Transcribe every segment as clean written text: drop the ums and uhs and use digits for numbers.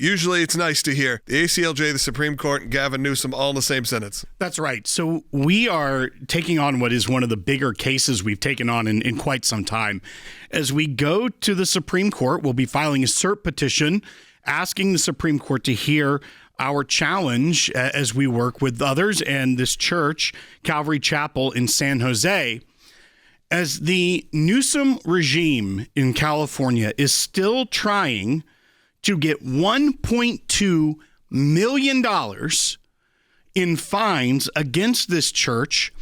Usually it's nice to hear the ACLJ, the Supreme Court, and Gavin Newsom all in the same sentence. That's right. So we are taking on what is one of the bigger cases we've taken on in quite some time. As we go to the Supreme Court, we'll be filing a cert petition asking the Supreme Court to hear our challenge as we work with others and this church, Calvary Chapel in San Jose. As the Newsom regime in California is still trying to get $1.2 million in fines against this church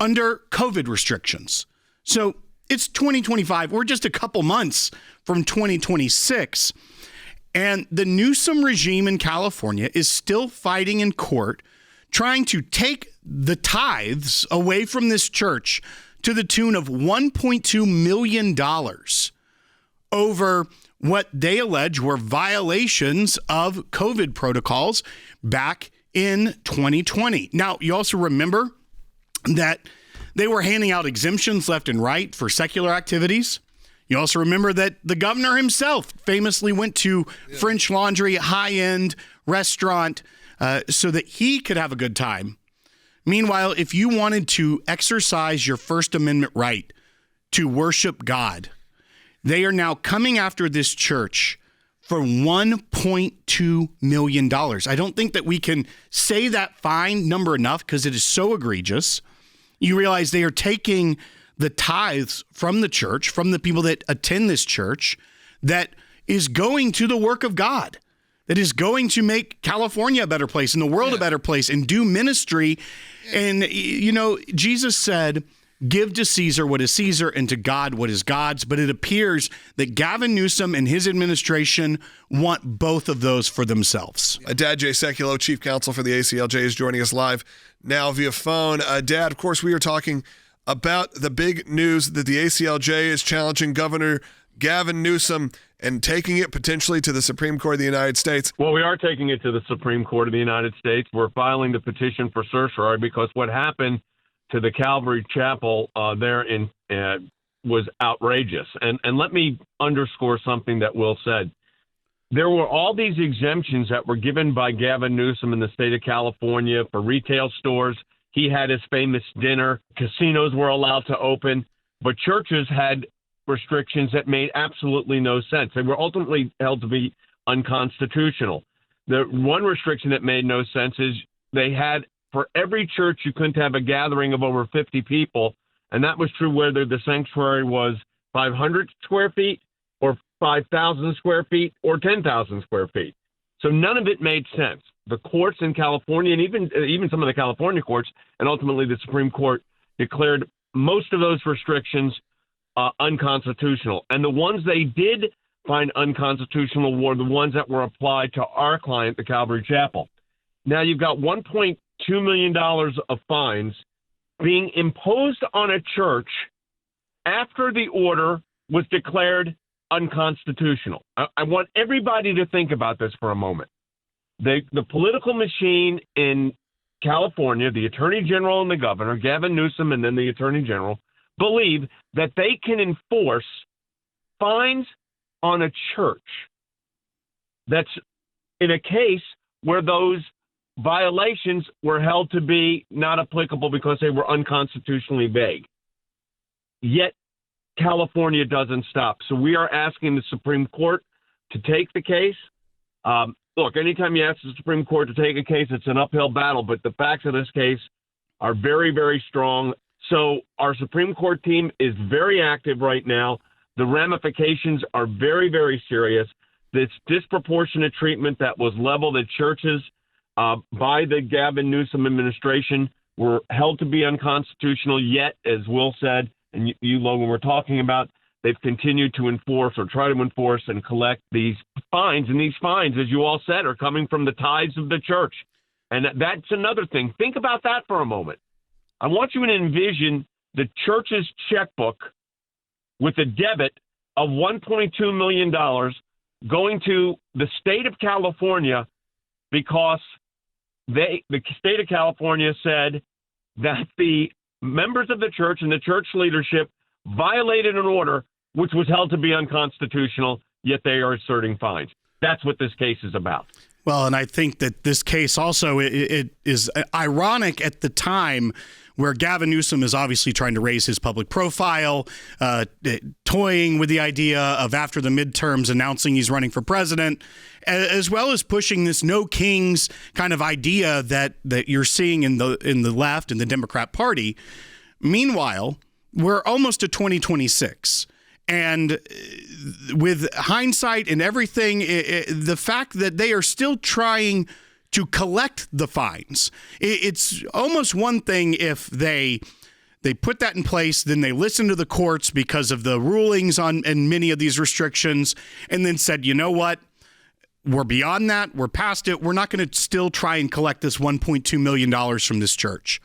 under COVID restrictions. So it's 2025. We're just a couple months from 2026. And the Newsom regime in California is still fighting in court, trying to take the tithes away from this church to the tune of $1.2 million over what they allege were violations of COVID protocols back in 2020. Now, you also remember that they were handing out exemptions left and right for secular activities. You also remember that the governor himself famously went to French Laundry, high-end restaurant, so that he could have a good time. Meanwhile, if you wanted to exercise your First Amendment right to worship God, they are now coming after this church for $1.2 million. I don't think that we can say that fine number enough because it is so egregious. You realize they are taking the tithes from the church, from the people that attend this church, that is going to the work of God, that is going to make California a better place and the world a better place and do ministry. And, you know, Jesus said, give to Caesar what is Caesar and to God what is God's. But it appears that Gavin Newsom and his administration want both of those for themselves. Dad J. Sekulow, Chief Counsel for the ACLJ, is joining us live now via phone. Dad, of course, we are talking about the big news that the ACLJ is challenging Governor Gavin Newsom and taking it potentially to the Supreme Court of the United States. Well, we are taking it to the Supreme Court of the United States. We're filing the petition for certiorari because what happened to the Calvary Chapel there was outrageous. And let me underscore something that Will said. There were all these exemptions that were given by Gavin Newsom in the state of California for retail stores. He had his famous dinner. Casinos were allowed to open, but churches had restrictions that made absolutely no sense. They were ultimately held to be unconstitutional. The one restriction that made no sense is they had, for every church, you couldn't have a gathering of over 50 people, and that was true whether the sanctuary was 500 square feet or 5,000 square feet or 10,000 square feet. So none of it made sense. The courts in California, and even some of the California courts, and ultimately the Supreme Court, declared most of those restrictions unconstitutional. And the ones they did find unconstitutional were the ones that were applied to our client, the Calvary Chapel. Now you've got $1.2 million of fines being imposed on a church after the order was declared unconstitutional. I want everybody to think about this for a moment. The political machine in California, the Attorney General and the Governor, Gavin Newsom and then the Attorney General, believe that they can enforce fines on a church that's in a case where those violations were held to be not applicable because they were unconstitutionally vague. Yet California doesn't stop. So we are asking the Supreme Court to take the case. Look, anytime you ask the Supreme Court to take a case, it's an uphill battle, but the facts of this case are very, very strong. So our Supreme Court team is very active right now. The ramifications are very, very serious. This disproportionate treatment that was leveled at churches by the Gavin Newsom administration were held to be unconstitutional, yet, as Will said, and you, Logan, were talking about, they've continued to enforce or try to enforce and collect these fines. And these fines, as you all said, are coming from the tithes of the church. And that's another thing. Think about that for a moment. I want you to envision the church's checkbook with a debit of $1.2 million going to the state of California because the state of California said that the members of the church and the church leadership violated an order which was held to be unconstitutional, yet they are asserting fines. That's what this case is about. Well, and I think that this case also it is ironic at the time where Gavin Newsom is obviously trying to raise his public profile, toying with the idea of after the midterms announcing he's running for president, as well as pushing this no kings kind of idea that you're seeing in the left and the Democrat Party. Meanwhile, we're almost to 2026. And with hindsight and everything, the fact that they are still trying to collect the fines, it's almost one thing if they put that in place, then they listen to the courts because of the rulings on and many of these restrictions, and then said, you know what, we're beyond that, we're past it, we're not going to still try and collect this $1.2 million from this church.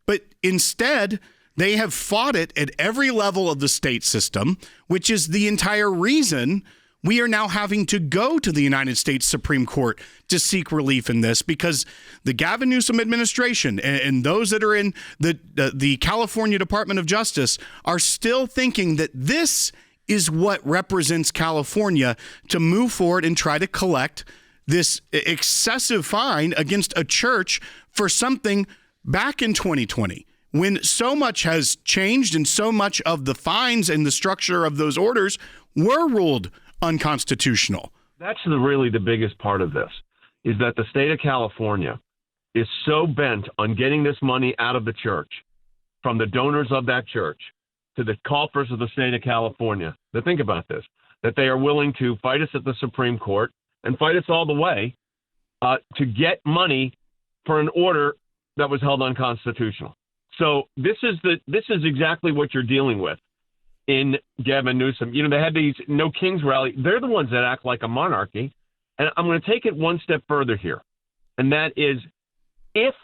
But instead, they have fought it at every level of the state system, which is the entire reason we are now having to go to the United States Supreme Court to seek relief in this, because the Gavin Newsom administration and those that are in the California Department of Justice are still thinking that this is what represents California to move forward and try to collect this excessive fine against a church for something back in 2020. When so much has changed and so much of the fines and the structure of those orders were ruled unconstitutional. That's really the biggest part of this, is that the state of California is so bent on getting this money out of the church, from the donors of that church to the coffers of the state of California, to think about this, that they are willing to fight us at the Supreme Court and fight us all the way to get money for an order that was held unconstitutional. So this is exactly what you're dealing with in Gavin Newsom. You know, they had these No Kings rally. They're the ones that act like a monarchy. And I'm going to take it one step further here. And that is, if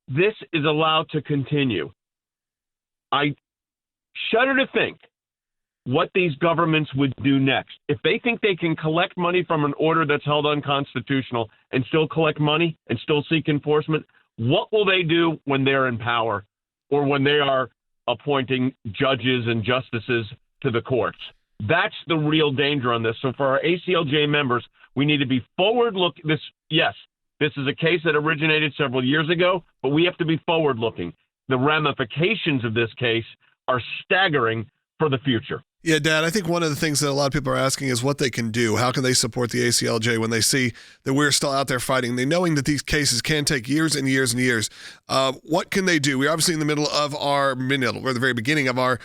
this is allowed to continue, I shudder to think what these governments would do next. If they think they can collect money from an order that's held unconstitutional and still collect money and still seek enforcement, what will they do when they're in power, or when they are appointing judges and justices to the courts? That's the real danger on this. So for our ACLJ members, we need to be forward-looking. This is a case that originated several years ago, but we have to be forward-looking. The ramifications of this case are staggering for the future. Yeah, Dad, I think one of the things that a lot of people are asking is what they can do. How can they support the ACLJ when they see that we're still out there fighting? They knowing that these cases can take years and years and years. What can they do? We're obviously in the middle of we're at the very beginning of our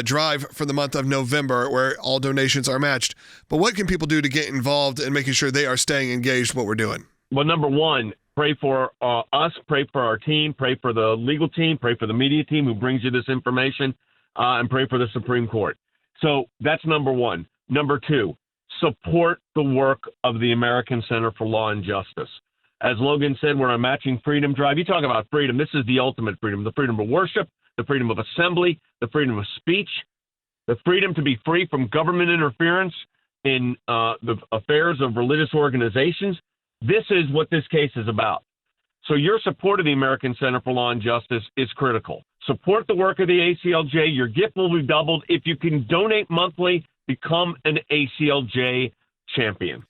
drive for the month of November, where all donations are matched. But what can people do to get involved in making sure they are staying engaged in what we're doing? Well, number one, pray for us, pray for our team, pray for the legal team, pray for the media team who brings you this information, and pray for the Supreme Court. So that's number one. Number two, support the work of the American Center for Law and Justice. As Logan said, we're on Matching Freedom Drive. You talk about freedom. This is the ultimate freedom: the freedom of worship, the freedom of assembly, the freedom of speech, the freedom to be free from government interference in the affairs of religious organizations. This is what this case is about. So your support of the American Center for Law and Justice is critical. Support the work of the ACLJ. Your gift will be doubled. If you can donate monthly, become an ACLJ champion.